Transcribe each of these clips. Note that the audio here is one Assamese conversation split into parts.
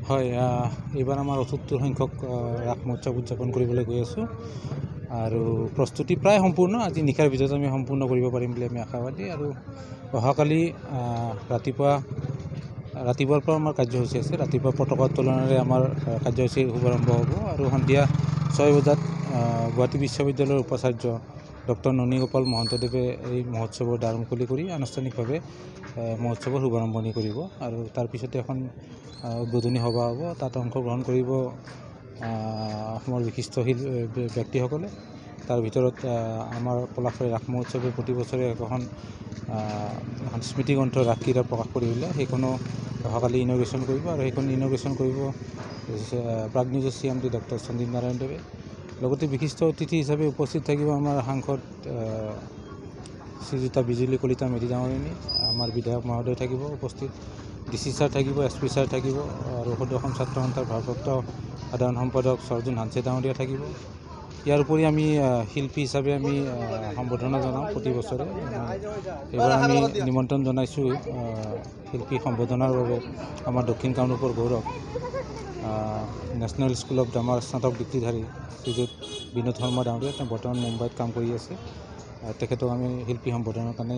হয়, এইবাৰ আমাৰ ৭৮ সংখ্যক ৰাস মহোৎসৱ উদযাপন কৰিবলৈ গৈ আছোঁ আৰু প্ৰস্তুতি প্ৰায় সম্পূৰ্ণ। আজি নিশাৰ ভিতৰত আমি সম্পূৰ্ণ কৰিব পাৰিম বুলি আমি আশাবাদী। আৰু অহাকালি ৰাতিপুৱাৰ পৰা আমাৰ কাৰ্যসূচী আছে। ৰাতিপুৱা পতাকা উত্তোলনেৰে আমাৰ কাৰ্যসূচীৰ শুভাৰম্ভ হ'ব আৰু সন্ধিয়া ৬ বজাত গুৱাহাটী বিশ্ববিদ্যালয়ৰ উপাচাৰ্য ডক্টৰ ননীগোপাল মহন্তদেৱে এই মহোৎসৱৰ দ্বাৰ মুকলি কৰি আনুষ্ঠানিকভাৱে মহোৎসৱৰ শুভাৰম্ভণি কৰিব আৰু তাৰপিছতে এখন উদ্বোধনী সভা হ'ব। তাত অংশগ্ৰহণ কৰিব অসমৰ বিশিষ্ট ব্যক্তিসকলে। তাৰ ভিতৰত আমাৰ পলাশবাৰী ৰাস মহোৎসৱে প্ৰতি বছৰে এখন স্মৃতিগ্ৰন্থ ৰাসক্ৰীড়া প্ৰকাশ কৰি উলিয়ায়। সেইখনো অহাকালি ইনগ্ৰেশ্যন কৰিব আৰু সেইখন ইনগ্ৰেশ্যন কৰিব প্ৰাগনিউজৰ CMD ডক্টৰ সঞ্জীৱ নাৰায়ণ দেৱে। লগতে বিশিষ্ট অতিথি হিচাপে উপস্থিত থাকিব আমাৰ সাংসদ শ্ৰীযুতা বিজুলী কলিতা মেধি ডাঙৰীয়ানী, আমাৰ বিধায়ক মহোদয় থাকিব উপস্থিত, DC ছাৰ থাকিব, SP ছাৰ থাকিব আৰু সদৌ অসম ছাত্ৰ সন্থাৰ ভাৰপ্ৰাপ্ত সাধাৰণ সম্পাদক সৰ্জুন হানছে ডাঙৰীয়া থাকিব। ইয়াৰ উপৰি আমি শিল্পী হিচাপে আমি সম্বৰ্ধনা জনাওঁ প্ৰতি বছৰে। এইবাৰ আমি নিমন্ত্ৰণ জনাইছোঁ শিল্পী সম্বৰ্ধনাৰ বাবে আমাৰ দক্ষিণ কামৰূপৰ গৌৰৱ নেশ্যনেল স্কুল অফ ড্ৰামাৰ স্নাতক ডিগ্ৰীধাৰী শ্ৰীযুত বিনোদ শৰ্মা ডাঙৰীয়া। তেওঁ বৰ্তমান মুম্বাইত কাম কৰি আছে। তেখেতক আমি শিল্পী সম্বৰ্ধনাৰ কাৰণে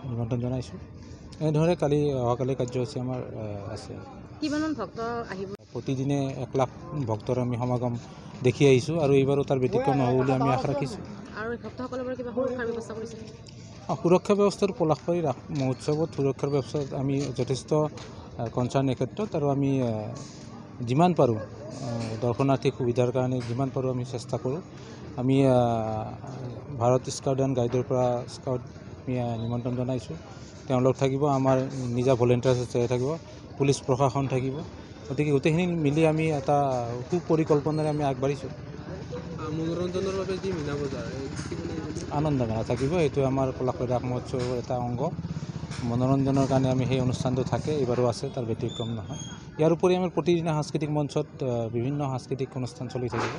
নিমন্ত্ৰণ জনাইছোঁ। এনেদৰে অহাকালি কাৰ্যসূচী আমাৰ আছে। কিমানমান ভক্ত আহিব? প্ৰতিদিনে 1 লাখ ভক্তৰ আমি সমাগম দেখি আহিছোঁ আৰু এইবাৰো তাৰ ব্যতিক্ৰম নহ'ব বুলি আমি আশা ৰাখিছোঁ। আৰু ভক্তসকলৰ পৰা কিবা সুৰক্ষাৰ ব্যৱস্থা কৰিছে? সুৰক্ষা ব্যৱস্থাটো পলাশবাৰী ৰাস মহোৎসৱত সুৰক্ষাৰ ব্যৱস্থা আমি যথেষ্ট কনচাৰ্ণ এই ক্ষেত্ৰত আৰু আমি যিমান পাৰোঁ দৰ্শনাৰ্থীৰ সুবিধাৰ কাৰণে যিমান পাৰোঁ আমি চেষ্টা কৰোঁ। আমি ভাৰত স্কাউট এণ্ড গাইডৰ পৰা স্কাউট নিমন্ত্ৰণ জনাইছোঁ। তেওঁলোক থাকিব, আমাৰ নিজা ভলেণ্টিয়াৰ্ছ থাকিব, পুলিচ প্ৰশাসন থাকিব। গতিকে গোটেইখিনি মিলি আমি এটা সুপৰিকল্পনাৰে আমি আগবাঢ়িছোঁ। মনোৰঞ্জনৰ বাবে যি মীনা বজাৰ আনন্দ মেলা থাকিব, এইটো আমাৰ পলাশবাৰী ৰাস মহোৎসৱৰ এটা অংগ। মনোৰঞ্জনৰ কাৰণে আমি সেই অনুষ্ঠানটো থাকে, এইবাৰো আছে, তাৰ ব্যতিক্ৰম নহয়। ইয়াৰ উপৰি আমাৰ প্ৰতিদিনে সাংস্কৃতিক মঞ্চত বিভিন্ন সাংস্কৃতিক অনুষ্ঠান চলি থাকিব।